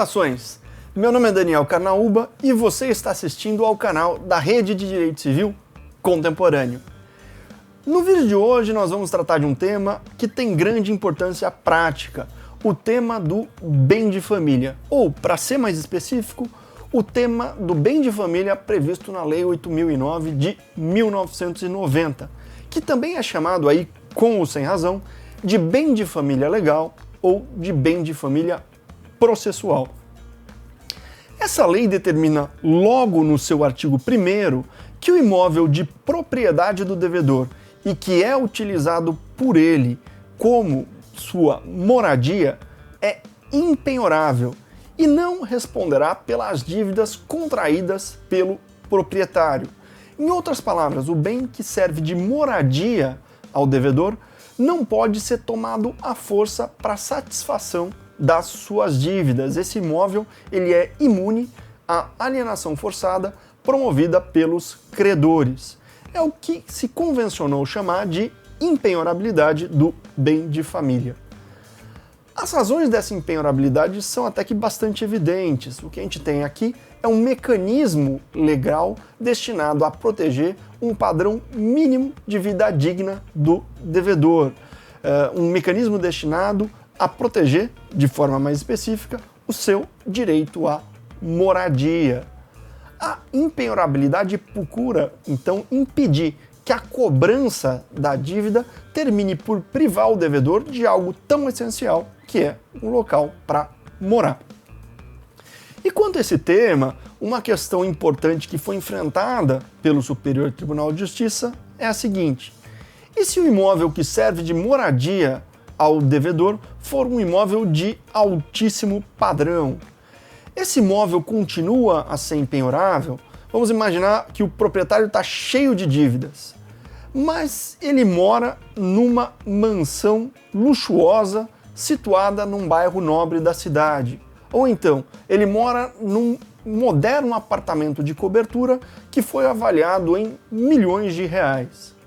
Saudações! Meu nome é Daniel Carnaúba e você está assistindo ao canal da Rede de Direito Civil Contemporâneo. No vídeo de hoje nós vamos tratar de um tema que tem grande importância prática, o tema do bem de família, ou, para ser mais específico, o tema do bem de família previsto na Lei 8.009 de 1990, que também é chamado aí, com ou sem razão, de bem de família legal ou de bem de família processual. Essa lei determina logo no seu artigo 1º que o imóvel de propriedade do devedor e que é utilizado por ele como sua moradia é impenhorável e não responderá pelas dívidas contraídas pelo proprietário. Em outras palavras, o bem que serve de moradia ao devedor não pode ser tomado à força para satisfação das suas dívidas. Esse imóvel ele é imune à alienação forçada promovida pelos credores. É o que se convencionou chamar de impenhorabilidade do bem de família. As razões dessa impenhorabilidade são até que bastante evidentes. O que a gente tem aqui é um mecanismo legal destinado a proteger um padrão mínimo de vida digna do devedor. Um mecanismo destinado a proteger, de forma mais específica, o seu direito à moradia. A impenhorabilidade procura, então, impedir que a cobrança da dívida termine por privar o devedor de algo tão essencial, que é um local para morar. E quanto a esse tema, uma questão importante que foi enfrentada pelo Superior Tribunal de Justiça é a seguinte: e se o imóvel que serve de moradia ao devedor for um imóvel de altíssimo padrão? Esse imóvel continua a ser impenhorável? Vamos imaginar que o proprietário está cheio de dívidas, mas ele mora numa mansão luxuosa situada num bairro nobre da cidade. Ou então, ele mora num moderno apartamento de cobertura que foi avaliado em milhões de reais.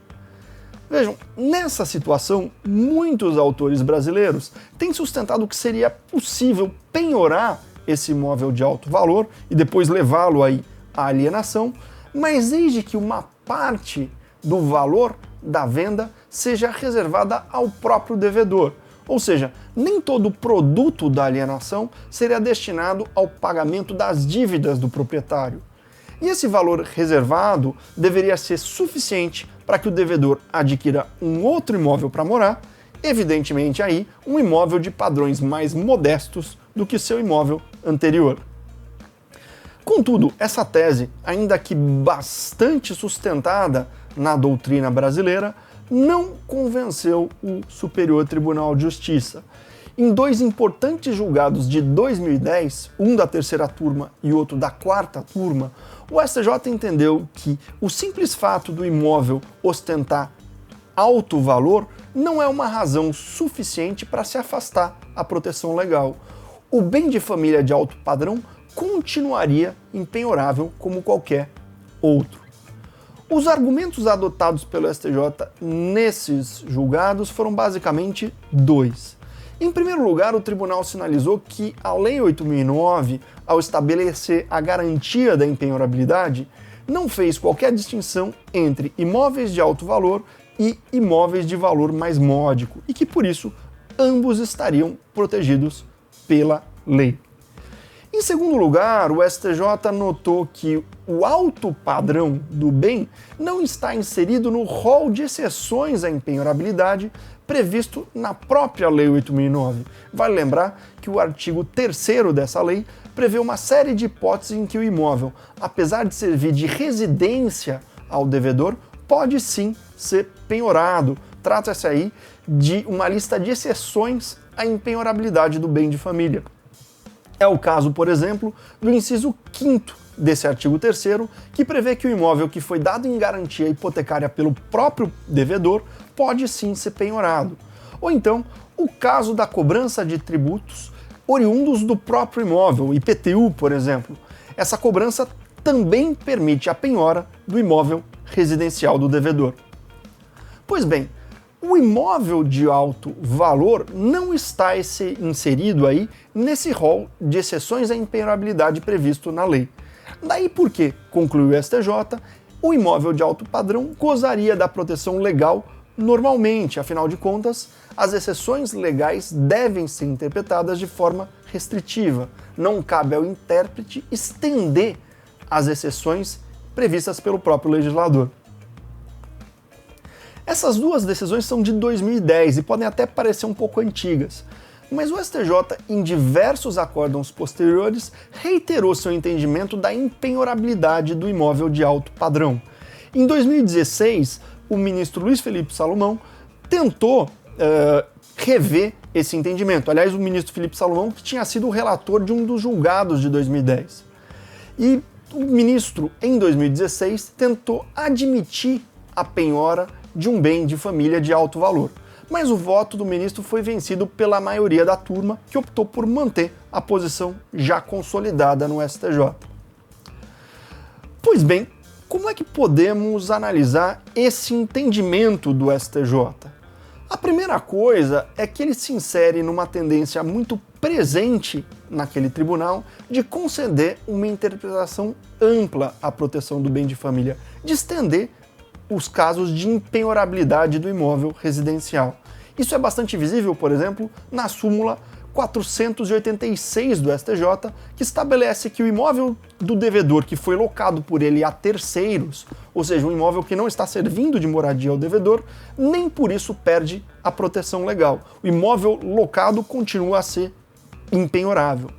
Vejam, nessa situação, muitos autores brasileiros têm sustentado que seria possível penhorar esse imóvel de alto valor e depois levá-lo aí à alienação, mas desde que uma parte do valor da venda seja reservada ao próprio devedor. Ou seja, nem todo o produto da alienação seria destinado ao pagamento das dívidas do proprietário. E esse valor reservado deveria ser suficiente para que o devedor adquira um outro imóvel para morar, evidentemente aí um imóvel de padrões mais modestos do que seu imóvel anterior. Contudo, essa tese, ainda que bastante sustentada na doutrina brasileira, não convenceu o Superior Tribunal de Justiça. Em dois importantes julgados de 2010, um da terceira turma e outro da quarta turma, o STJ entendeu que o simples fato do imóvel ostentar alto valor não é uma razão suficiente para se afastar a proteção legal. O bem de família de alto padrão continuaria impenhorável como qualquer outro. Os argumentos adotados pelo STJ nesses julgados foram basicamente dois. Em primeiro lugar, o tribunal sinalizou que a Lei 8.009, ao estabelecer a garantia da impenhorabilidade, não fez qualquer distinção entre imóveis de alto valor e imóveis de valor mais módico, e que, por isso, ambos estariam protegidos pela lei. Em segundo lugar, o STJ notou que o alto padrão do bem não está inserido no rol de exceções à impenhorabilidade previsto na própria Lei 8.009. Vale lembrar que o artigo 3º dessa lei prevê uma série de hipóteses em que o imóvel, apesar de servir de residência ao devedor, pode sim ser penhorado. Trata-se aí de uma lista de exceções à impenhorabilidade do bem de família. É o caso, por exemplo, do inciso 5º desse artigo 3º, que prevê que o imóvel que foi dado em garantia hipotecária pelo próprio devedor pode sim ser penhorado. Ou então, o caso da cobrança de tributos oriundos do próprio imóvel, IPTU, por exemplo. Essa cobrança também permite a penhora do imóvel residencial do devedor. Pois bem, O imóvel de alto valor não está inserido aí nesse rol de exceções à impenhorabilidade previsto na lei. Daí porque, conclui o STJ, o imóvel de alto padrão gozaria da proteção legal normalmente, afinal de contas, as exceções legais devem ser interpretadas de forma restritiva. Não cabe ao intérprete estender as exceções previstas pelo próprio legislador. Essas duas decisões são de 2010 e podem até parecer um pouco antigas, mas o STJ, em diversos acórdãos posteriores, reiterou seu entendimento da impenhorabilidade do imóvel de alto padrão. Em 2016, o ministro Luiz Felipe Salomão tentou rever esse entendimento. Aliás, o ministro Felipe Salomão que tinha sido o relator de um dos julgados de 2010. E o ministro, em 2016, tentou admitir a penhora de um bem de família de alto valor. Mas o voto do ministro foi vencido pela maioria da turma, que optou por manter a posição já consolidada no STJ. Pois bem, como é que podemos analisar esse entendimento do STJ? A primeira coisa é que ele se insere numa tendência muito presente naquele tribunal de conceder uma interpretação ampla à proteção do bem de família, de estender os casos de impenhorabilidade do imóvel residencial. Isso é bastante visível, por exemplo, na súmula 486 do STJ, que estabelece que o imóvel do devedor que foi locado por ele a terceiros, ou seja, um imóvel que não está servindo de moradia ao devedor, nem por isso perde a proteção legal. O imóvel locado continua a ser impenhorável.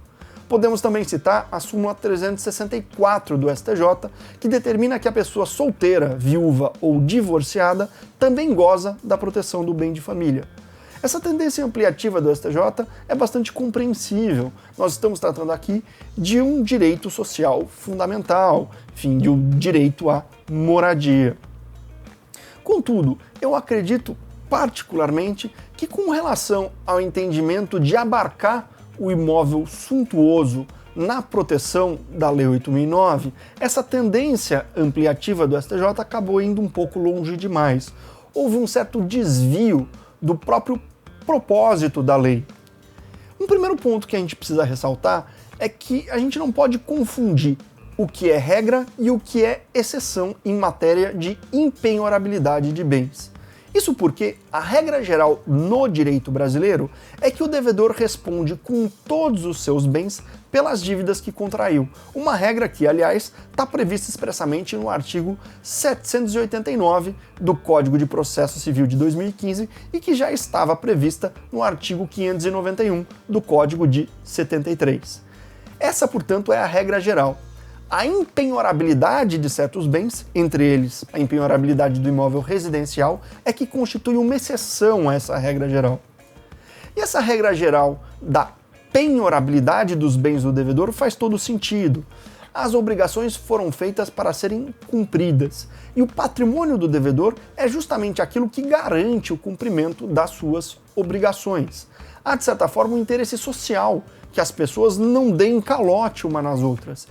Podemos também citar a súmula 364 do STJ, que determina que a pessoa solteira, viúva ou divorciada também goza da proteção do bem de família. Essa tendência ampliativa do STJ é bastante compreensível. Nós estamos tratando aqui de um direito social fundamental, enfim, de um direito à moradia. Contudo, eu acredito particularmente que com relação ao entendimento de abarcar o imóvel suntuoso na proteção da Lei 8.009, essa tendência ampliativa do STJ acabou indo um pouco longe demais. Houve um certo desvio do próprio propósito da lei. Um primeiro ponto que a gente precisa ressaltar é que a gente não pode confundir o que é regra e o que é exceção em matéria de impenhorabilidade de bens. Isso porque a regra geral no direito brasileiro é que o devedor responde com todos os seus bens pelas dívidas que contraiu. Uma regra que, aliás, está prevista expressamente no artigo 789 do Código de Processo Civil de 2015 e que já estava prevista no artigo 591 do Código de 73. Essa, portanto, é a regra geral. A impenhorabilidade de certos bens, entre eles a impenhorabilidade do imóvel residencial, é que constitui uma exceção a essa regra geral. E essa regra geral da penhorabilidade dos bens do devedor faz todo sentido. As obrigações foram feitas para serem cumpridas, e o patrimônio do devedor é justamente aquilo que garante o cumprimento das suas obrigações. Há, de certa forma, um interesse social, que as pessoas não deem calote uma nas outras.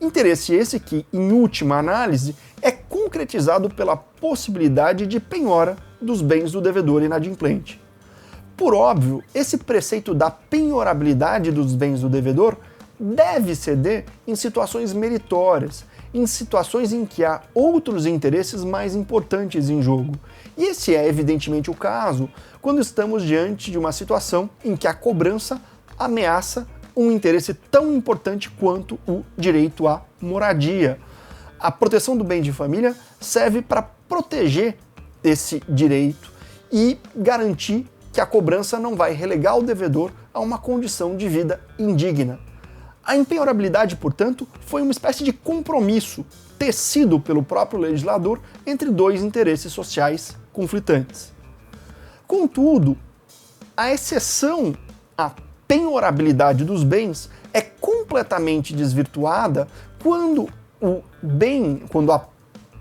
Interesse esse que, em última análise, é concretizado pela possibilidade de penhora dos bens do devedor inadimplente. Por óbvio, esse preceito da penhorabilidade dos bens do devedor deve ceder em situações meritórias, em situações em que há outros interesses mais importantes em jogo. E esse é evidentemente o caso quando estamos diante de uma situação em que a cobrança ameaça um interesse tão importante quanto o direito à moradia. A proteção do bem de família serve para proteger esse direito e garantir que a cobrança não vai relegar o devedor a uma condição de vida indigna. A impenhorabilidade, portanto, foi uma espécie de compromisso tecido pelo próprio legislador entre dois interesses sociais conflitantes. Contudo, a exceção à penhorabilidade dos bens é completamente desvirtuada quando a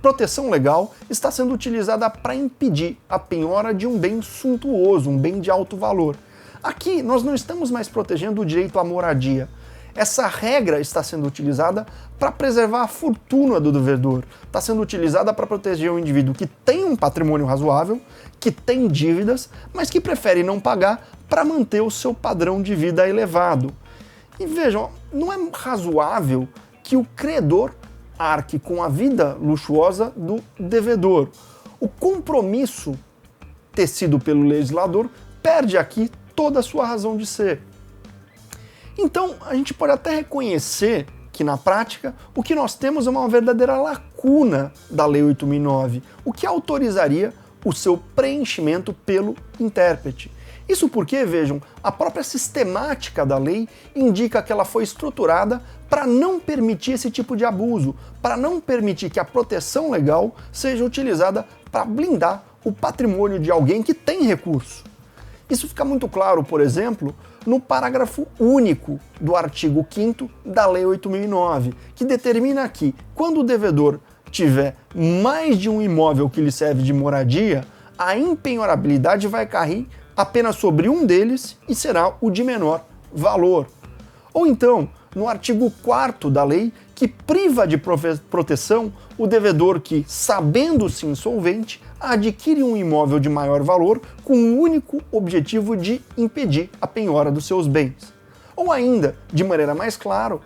proteção legal está sendo utilizada para impedir a penhora de um bem suntuoso, um bem de alto valor. Aqui nós não estamos mais protegendo o direito à moradia. Essa regra está sendo utilizada para preservar a fortuna do devedor, está sendo utilizada para proteger o indivíduo que tem um patrimônio razoável, que tem dívidas, mas que prefere não pagar para manter o seu padrão de vida elevado. E vejam, não é razoável que o credor arque com a vida luxuosa do devedor. O compromisso tecido pelo legislador perde aqui toda a sua razão de ser. Então, a gente pode até reconhecer que, na prática, o que nós temos é uma verdadeira lacuna da Lei 8.009, o que autorizaria o seu preenchimento pelo intérprete. Isso porque, vejam, a própria sistemática da lei indica que ela foi estruturada para não permitir esse tipo de abuso, para não permitir que a proteção legal seja utilizada para blindar o patrimônio de alguém que tem recurso. Isso fica muito claro, por exemplo, no parágrafo único do artigo 5º da Lei 8.009, que determina que, quando o devedor tiver mais de um imóvel que lhe serve de moradia, a impenhorabilidade vai cair apenas sobre um deles e será o de menor valor. Ou então, no artigo 4º da lei, que priva de proteção o devedor que, sabendo-se insolvente, adquire um imóvel de maior valor com o único objetivo de impedir a penhora dos seus bens. Ou ainda, de maneira mais clara,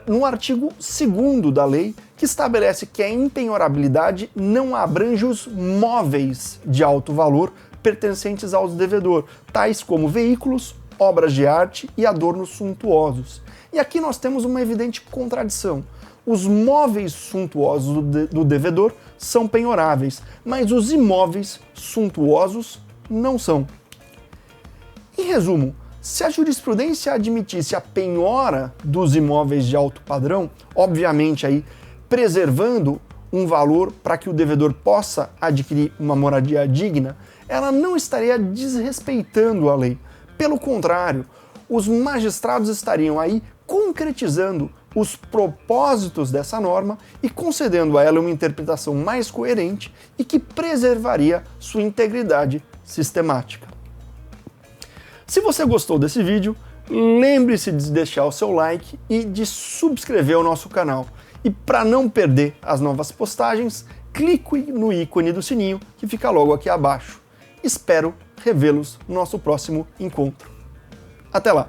no artigo 2º da lei, que estabelece que a impenhorabilidade não abrange os móveis de alto valor pertencentes aos devedor, tais como veículos, obras de arte e adornos suntuosos. E aqui nós temos uma evidente contradição. Os móveis suntuosos do devedor são penhoráveis, mas os imóveis suntuosos não são. Em resumo, se a jurisprudência admitisse a penhora dos imóveis de alto padrão, obviamente aí preservando um valor para que o devedor possa adquirir uma moradia digna, ela não estaria desrespeitando a lei. Pelo contrário, os magistrados estariam aí concretizando os propósitos dessa norma e concedendo a ela uma interpretação mais coerente e que preservaria sua integridade sistemática. Se você gostou desse vídeo, lembre-se de deixar o seu like e de subscrever o nosso canal. E para não perder as novas postagens, clique no ícone do sininho que fica logo aqui abaixo. Espero revê-los no nosso próximo encontro. Até lá!